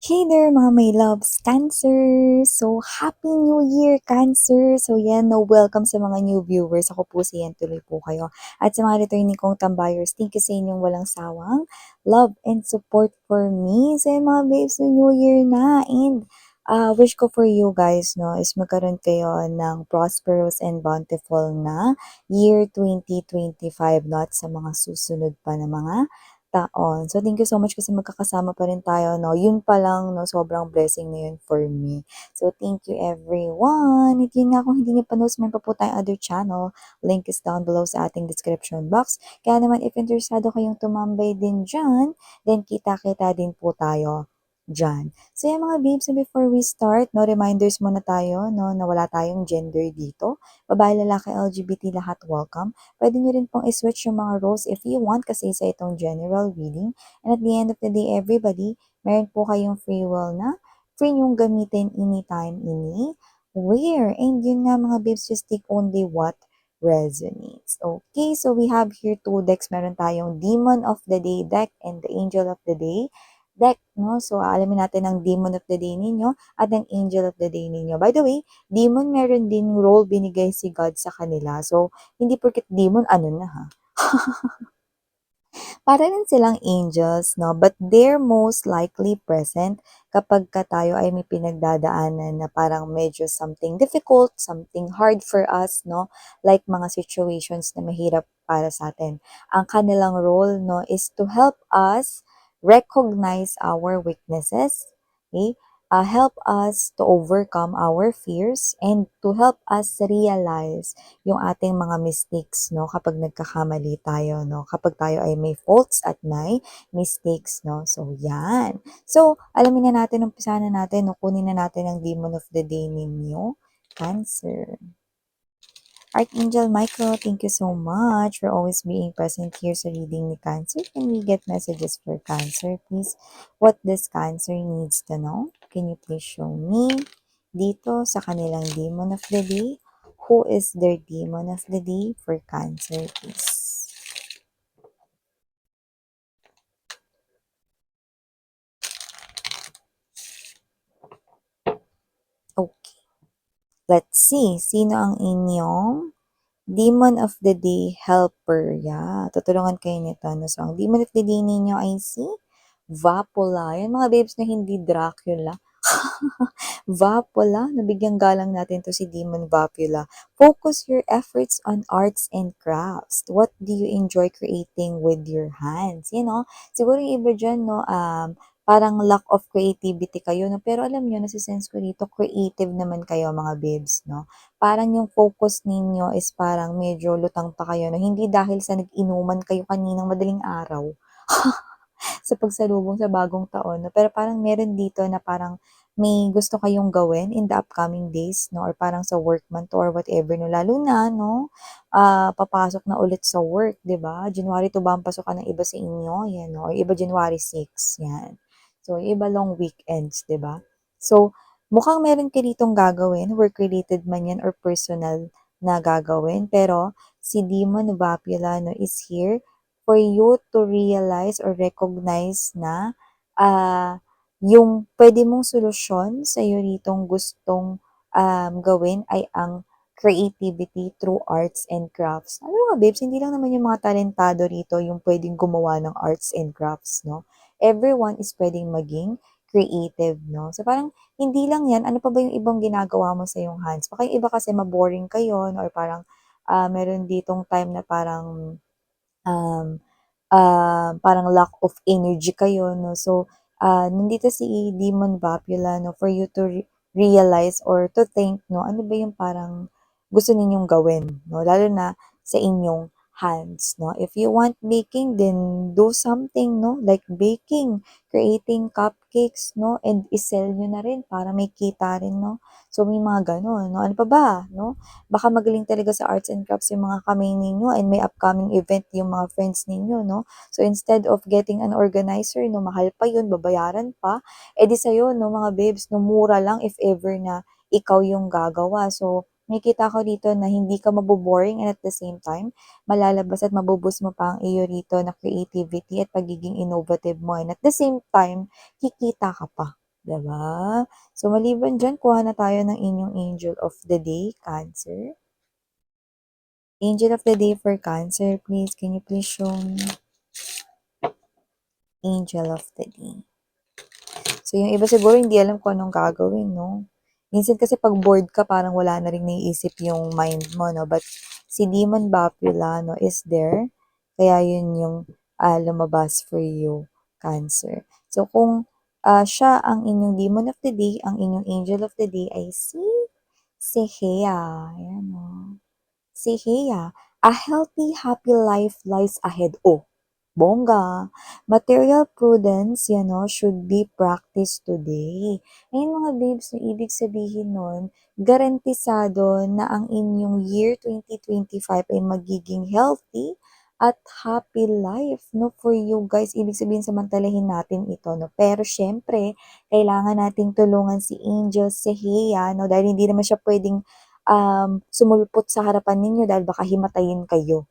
Hey there mga my loves, Cancer! So, Happy New Year, Cancer! So yan, welcome sa mga new viewers. Ako po si Yen, tuloy po kayo. At sa mga returning kong tambayers, thank you sa inyong walang sawang love and support for me. So yan mga babes, New Year na. And wish ko for you guys, is magkaroon kayo ng prosperous and bountiful na year 2025, not sa mga susunod pa na mga taon. So, thank you so much kasi magkakasama pa rin tayo, no? Yun pa lang, no? Sobrang blessing na yun for me. So, thank you everyone. At yun nga, kung hindi niyo pa know, may pa po tayong other channel. Link is down below sa ating description box. Kaya naman, if interesado kayong tumambay din dyan, then kita-kita din po tayo dyan. So, yan mga babes, so before we start, no, reminders muna tayo, no, na wala tayong gender dito. Babae, lalaki, LGBT, lahat welcome. Pwede nyo rin pong i-switch yung mga roles if you want kasi sa itong general reading. And at the end of the day, everybody, meron po kayong free will na free nyong gamitin anytime, anywhere. And yun nga mga babes, just take only what resonates. Okay, so we have here two decks. Meron tayong Demon of the Day deck and the Angel of the Day deck, no? So, alamin natin ang Demon of the Day ninyo at ang Angel of the Day ninyo. By the way, Demon meron din role binigay si God sa kanila. So, hindi porket demon, ano na ha. Para rin silang angels, no? But they're most likely present kapag ka tayo ay may pinagdadaanan na parang medyo something difficult, something hard for us, no? Like mga situations na mahirap para sa atin. Ang kanilang role, no, is to help us recognize our weaknesses, okay? Help us to overcome our fears and to help us realize yung ating mga mistakes, no, kapag nagkakamali tayo, no, kapag tayo ay may faults at may mistakes, no. So, yan. So, alamin na natin, umpisa na natin, no, kunin na natin ang Demon of the Day ninyo, Cancer. Archangel Michael, thank you so much for always being present here sa reading ni Cancer. Can we get messages for Cancer, please? What does Cancer needs to know? Can you please show me dito sa kanilang Demon of the Day? Who is their Demon of the Day for Cancer, please? Okay. Let's see. Sino ang inyong Demon of the Day helper? Yeah, tutulungan kayo nito. No? So, ang Demon of the Day ninyo ay si Vapula. Yan mga babes na hindi Dracula. Vapula, nabigyan galang natin to si Demon Vapula. Focus your efforts on arts and crafts. What do you enjoy creating with your hands? You know, siguro yung iba dyan, no, parang lack of creativity kayo, no? Pero alam nyo, nasisense ko dito, creative naman kayo, mga babes, no? Parang yung focus ninyo is parang medyo lutang pa kayo, no? Hindi dahil sa nag-inuman kayo kaninang madaling araw sa pagsalubong sa bagong taon, no? Pero parang meron dito na parang may gusto kayong gawin in the upcoming days, no? Or parang sa work man to or whatever, no? Lalo na, no? Papasok na ulit sa work, di ba? January 2 ba ang pasukan ng iba sa inyo? Yan, no? Or iba January 6, yan. So, iba long weekends, di ba? So, mukhang meron ka ditong gagawin, work-related man yan or personal na gagawin. Pero, si Demon Vapula, no, is here for you to realize or recognize na yung pwede mong solusyon sa iyo ditong gustong gawin ay ang creativity through arts and crafts. Ano nga babes, hindi lang naman yung mga talentado rito yung pwedeng gumawa ng arts and crafts, no? Everyone is pwedeng maging creative, no? So parang hindi lang yan, ano pa ba yung ibang ginagawa mo sa yung hands? Baka yung iba kasi maboring kayo, no? Or parang meron ditong time na parang um, parang lack of energy kayo, no? So, nandito si Demon Vapula, no, for you to realize or to think, no, ano ba yung parang gusto ninyong gawin, no? Lalo na sa inyong hands, no? If you want baking, then do something, no? Like baking, creating cupcakes, no? And isell nyo na rin para may kita rin, no? So, may mga ganun, no? Ano pa ba, no? Baka magaling talaga sa arts and crafts yung mga kamay ninyo and may upcoming event yung mga friends ninyo, no? So, instead of getting an organizer, no, mahal pa yun, babayaran pa, edi sa'yo, no, mga babes, no, mura lang if ever na ikaw yung gagawa. So, nakikita ko dito na hindi ka maboboring and at the same time, malalabas at mabubus mo pa ang iyo rito na creativity at pagiging innovative mo. And at the same time, kikita ka pa. 'di ba? So, maliban diyan, kuha na tayo ng inyong angel of the day, Cancer. Angel of the day for Cancer, please. Can you please show me angel of the day? So, yung iba siguro hindi alam kung anong gagawin, no? Minsan kasi pag bored ka, parang wala na rin naiisip yung mind mo, no? But si Demon Bapula, no, is there. Kaya yun yung lumabas for you, Cancer. So, kung siya ang inyong Demon of the day, ang inyong Angel of the day ay si Hea. Ayan, no? Si Hea, a healthy, happy life lies ahead. Oh, bongga. Material prudence, should be practiced today. Ayun mga babes, no, ibig sabihin nun, garantisado na ang inyong year 2025 ay magiging healthy at happy life, no, for you guys. Ibig sabihin, samantalahin natin ito, no. Pero syempre, kailangan nating tulungan si Angel Sehea, no, dahil hindi naman siya pwedeng sumulpot sa harapan ninyo dahil baka himatayin kayo.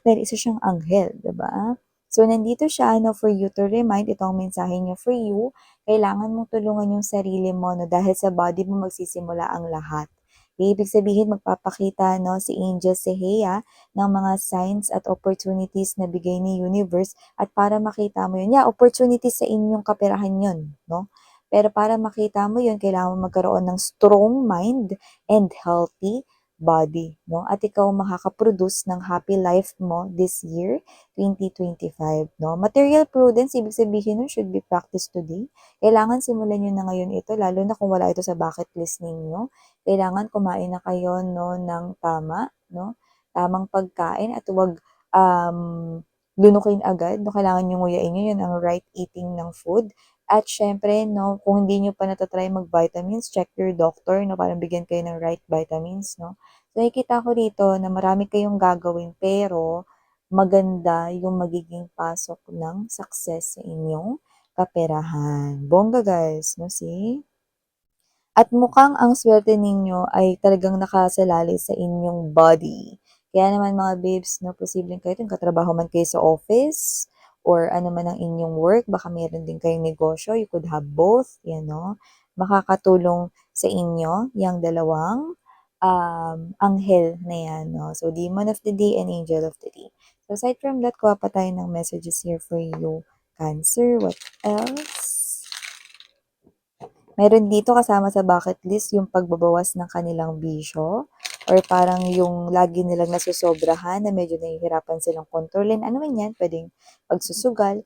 Dahil isa siyang anghel, 'di ba? So, nandito siya, no, for you to remind, ito ang mensahe niya for you, kailangan mong tulungan yung sarili mo, no, dahil sa body mo magsisimula ang lahat. Ibig sabihin, magpapakita, no, si Angel Sehea ng mga signs at opportunities na bigay ni universe at para makita mo yun, opportunities sa inyong kaperahan yun, no? Pero para makita mo yun, kailangan mo magkaroon ng strong mind and healthy body, no? At ikaw makaka-produce ng happy life mo this year, 2025, no? Material prudence, ibig sabihin nun, should be practiced today. Kailangan simulan nyo na ngayon ito, lalo na kung wala ito sa bucket list ninyo. Kailangan kumain na kayo, no, ng tama, no? Tamang pagkain at huwag lunukin agad, no? Kailangan nyo nguyain nyo, yun ang right eating ng food. At syempre, no, kung hindi nyo pa natatry mag-vitamins, check your doctor, no, para bigyan kayo ng right vitamins, no. So, nakikita ko dito na marami kayong gagawin pero maganda yung magiging pasok ng success sa inyong kaperahan. Bongga guys, no, see? At mukhang ang swerte ninyo ay talagang nakasalalay sa inyong body. Kaya naman mga babes, no, posibleng kayo katrabaho man kayo sa office or ano man ang inyong work, baka meron din kayong negosyo, you could have both, makakatulong sa inyo yung dalawang anghel na yan, no? So, Demon of the Day and Angel of the Day. So, aside from that, kuha pa tayo ng messages here for you, Cancer. What else? Meron dito kasama sa bucket list yung pagbabawas ng kanilang bisyo or parang yung lagi nilang nasusobrahan na medyo nahihirapan silang kontrolin. Ano man yan, pwedeng pagsusugal,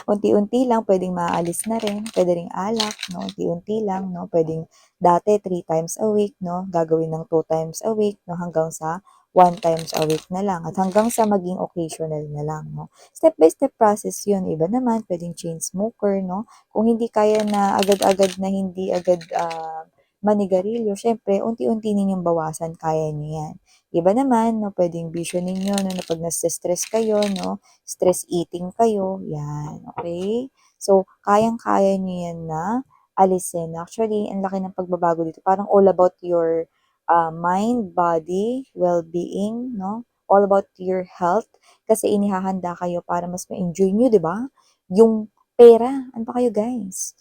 unti-unti lang, pwedeng maaalis na rin, pwede ring alak, no? Unti-unti lang, no? Pwedeng dati 3 times a week, no? Gagawin ng 2 times a week, no? Hanggang sa 1 times a week na lang at hanggang sa maging occasional na lang, no? Step by step process yun. Iba naman, pwedeng chain smoker, no? Kung hindi kaya na agad-agad na hindi agad manigarilyo, syempre, unti-unti ninyong bawasan, kaya nyo yan. Iba naman, no, pwedeng bisyo ninyo, no, na pag nasa-stress kayo, no, stress eating kayo, yan, okay? So, kayang-kaya nyo yan na alisin. Actually, ang laki ng pagbabago dito. Parang all about your mind, body, well-being, no? All about your health. Kasi inihahanda kayo para mas ma-enjoy nyo, di ba? Yung pera. Ano pa kayo, guys?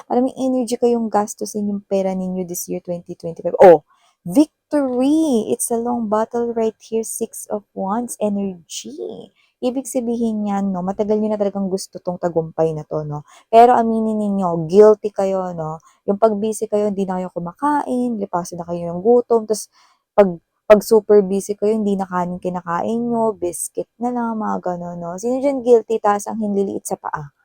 Para may energy kayong gastusin yung pera ninyo this year, 2025. Oh, victory! It's a long battle right here, Six of Wands energy. Ibig sabihin yan, no, matagal nyo na talagang gusto tong tagumpay na to, no. Pero aminin ninyo, guilty kayo, no. Yung pag busy kayo, hindi na kayo kumakain, lipasan na kayo ng gutom, tapos pag super busy kayo, hindi na kanin kinakain nyo, biscuit na lang, mga gano'n, no. Sino dyan guilty, taas ang hinliliit sa paa?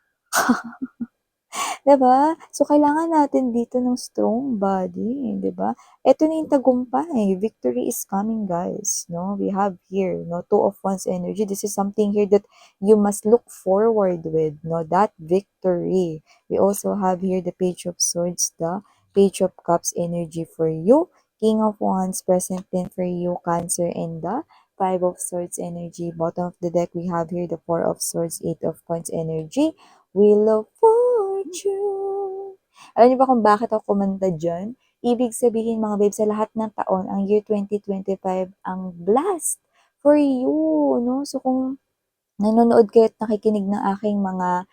'Di ba? So, kailangan natin dito ng strong body, 'di ba? Ito na yung tagumpay. Victory is coming, guys. No? We have here, no, Two of Wands energy. This is something here that you must look forward with, no? That victory. We also have here the Page of Swords, the Page of Cups energy for you. King of Wands present din for you, Cancer, and the Five of Swords energy. Bottom of the deck, we have here the Four of Swords, Eight of Wands energy. Wheel of Fortune. Alam niyo ba kung bakit ako kumanta dyan? Ibig sabihin mga babe, sa lahat ng taon, ang year 2025 ang blast for you, no? So kung nanonood kayo at nakikinig ng aking mga,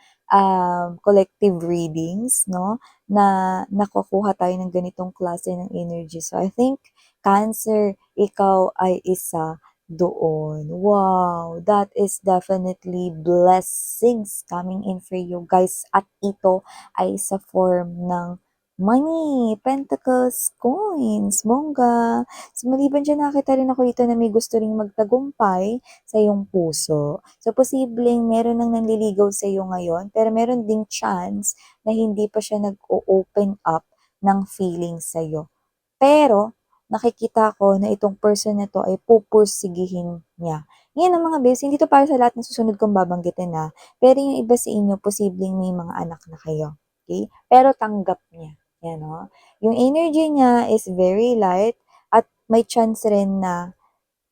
collective readings 'no, na nakukuha tayo ng ganitong klase ng energy. So, I think Cancer, ikaw ay isa doon. Wow! That is definitely blessings coming in for you guys at ito ay sa form ng money, pentacles, coins, bongga. So, maliban diyan nakita rin ako dito na may gusto ring magtagumpay sa iyong puso. So, posibleng meron ng nanliligaw sa iyo ngayon, pero meron ding chance na hindi pa siya nag-o-open up ng feelings sa iyo. Pero, nakikita ko na itong person na 'to ay pupursigihin niya. Yan ang mga bes, hindi 'to para sa lahat ng susunod kong babanggitin, pero yung iba sa inyo posibleng may mga anak na kayo, okey? Pero tanggap niya, yan, oh. Yung energy niya is very light at may chance rin na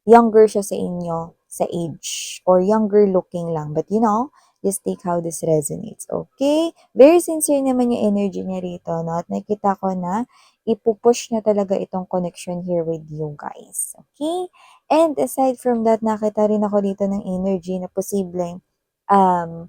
younger siya sa inyo sa age or younger looking lang. But just take how this resonates, okay? Very sincere naman yung energy niya rito, no? At nakita ko na ipupush niya talaga itong connection here with you guys, okay? And aside from that, nakita rin ako dito ng energy na posibleng um,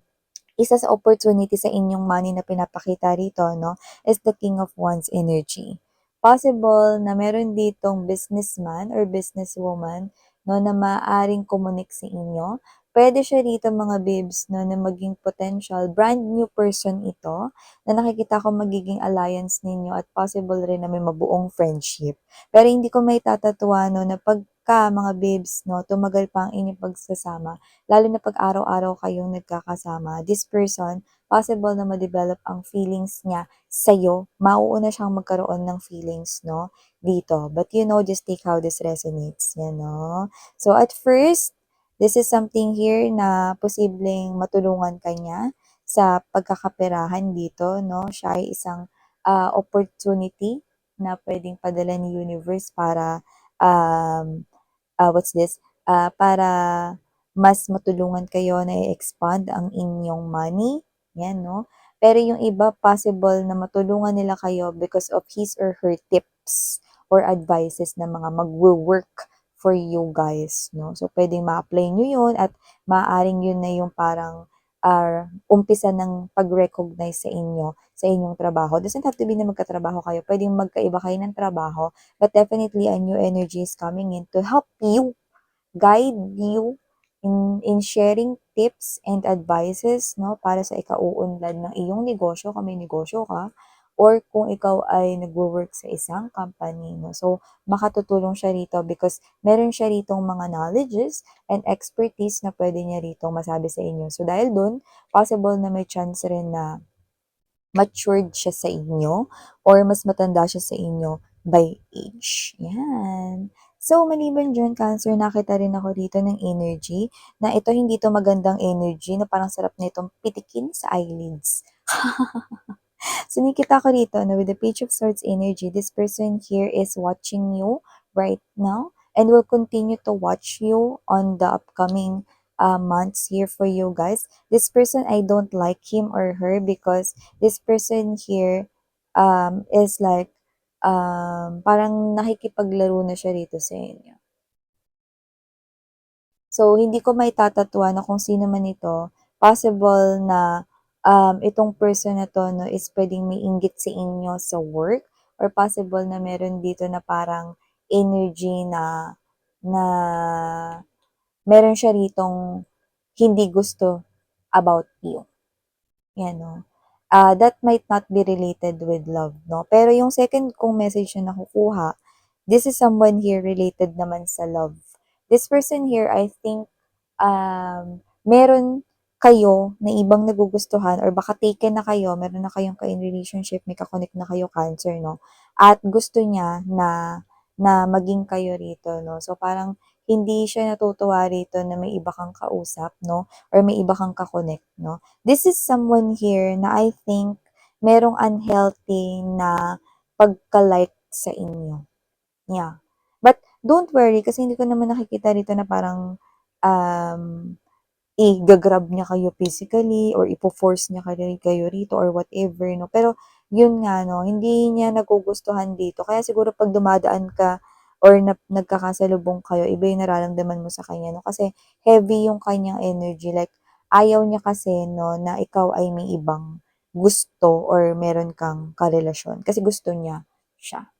isa sa opportunity sa inyong money na pinapakita rito, no, is the King of Wands energy. Possible na meron ditong businessman or businesswoman, no, na maaaring kumunik sa inyo. Pwede siya rito mga babes, no, na maging potential brand new person ito, na nakikita ko magiging alliance ninyo at possible rin na may mabuong friendship. Pero hindi ko may tatatuwa, no, na pagka mga babes, no, tumagal pa ang inyong pagsasama, lalo na pag araw-araw kayong nagkakasama, this person, possible na ma-develop ang feelings niya sa'yo. Mauuna siyang magkaroon ng feelings, no, dito. But just take how this resonates, yan, no? So, at first, this is something here na posibleng matulungan ka niya sa pagkakaperahan dito, no? Siya ay isang opportunity na pwedeng padala ni universe para what's this? Para mas matulungan kayo na i-expand ang inyong money. Yan, no? Pero yung iba, possible na matulungan nila kayo because of his or her tips or advices na mga mag-work for you guys, no? So, pwedeng ma-apply nyo yun at maaaring yun na yung parang umpisa ng pag-recognize sa inyo, sa inyong trabaho. Doesn't have to be na magkatrabaho kayo. Pwedeng magkaiba kayo ng trabaho, but definitely a new energy is coming in to help you, guide you in sharing tips and advices, no, para sa ikauunlad ng iyong negosyo, kung may negosyo ka, or kung ikaw ay nagwo-work sa isang company, no. So, makatutulong siya rito because meron siya ritong mga knowledges and expertise na pwede niya rito masabi sa inyo. So, dahil dun, possible na may chance rin na matured siya sa inyo or mas matanda siya sa inyo by age. Yan. So, maliban dyan, Cancer, nakita rin ako dito ng energy na ito hindi to magandang energy na parang sarap na itong pitikin sa eyelids. So, nakita ko dito na with the Page of Swords energy, this person here is watching you right now and will continue to watch you on the upcoming months here for you guys. This person, I don't like him or her because this person here is like parang nakikipaglaro na siya rito sa inyo. So, hindi ko maitatatuwa na kung sino man ito. Possible na itong person na 'to 'no, is puwedeng may inggit sa inyo sa work or possible na meron dito na parang energy na na meron siya ritong hindi gusto about you. 'Yan 'no. That might not be related with love 'no, pero yung second kong message na nakukuha, this is someone here related naman sa love. This person here, I think, meron kayo na ibang nagugustuhan or baka taken na kayo, meron na kayong ka-in relationship, may ka-connect na kayo, Cancer 'no, at gusto niya na na maging kayo rito 'no. So, parang hindi siya natutuwa rito na may iba kang kausap 'no, or may iba kang ka-connect 'no. This is someone here na I think merong unhealthy na pagka-like sa inyo. Yeah. But don't worry kasi hindi ko naman nakikita rito na parang i-ga-grab niya kayo physically or ipo-force niya kayo rito or whatever 'no. Pero yun nga 'no, hindi niya nagugustuhan dito kaya siguro 'pag dumadaan ka or nagkakasalubong kayo, iba yung nararamdaman mo sa kanya, no? Kasi heavy yung kanyang energy. Like, ayaw niya kasi, no, na ikaw ay may ibang gusto or meron kang karelasyon. Kasi gusto niya siya.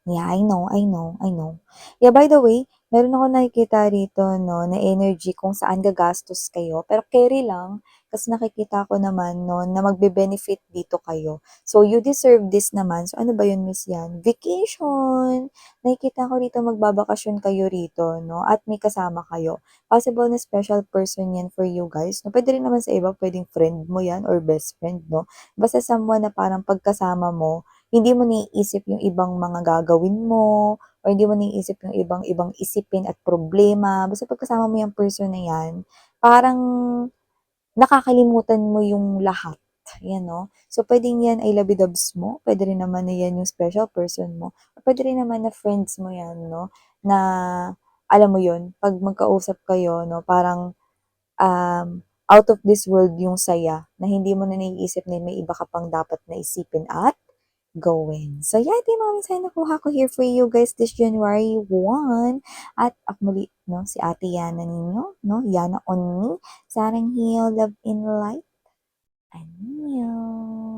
Yeah, I know, I know. Yeah, by the way, meron ako nakikita rito, no, na energy kung saan gagastos kayo. Pero carry lang, kasi nakikita ko naman, no, na magbe-benefit dito kayo. So, you deserve this naman. So, ano ba yun, Miss Yan? Vacation! Nakikita ko rito magbabakasyon kayo rito, no, at may kasama kayo. Possible na special person yan for you guys, no. Pwede rin naman sa iba, pwedeng friend mo yan or best friend, no. Basta someone na parang pagkasama mo, hindi mo naiisip yung ibang mga gagawin mo, or hindi mo naiisip yung ibang isipin at problema. Basta pagkasama mo yung person na yan, parang nakakalimutan mo yung lahat. Yan, no? So, pwedeng yan ay labidabs mo. Pwede rin naman na yan yung special person mo. Or pwede rin naman na friends mo yan, no? Na, alam mo yun, pag magkausap kayo, no? Parang, out of this world yung saya na hindi mo na naiisip na may iba ka pang dapat na isipin at gawin. So, yeah, ito yung mga mensahe na nakuha ko here for you guys this January 1. At ako muli, no, si Ate Yana ninyo, no, Yana on me. Sarang heal, love in light. Annyeong.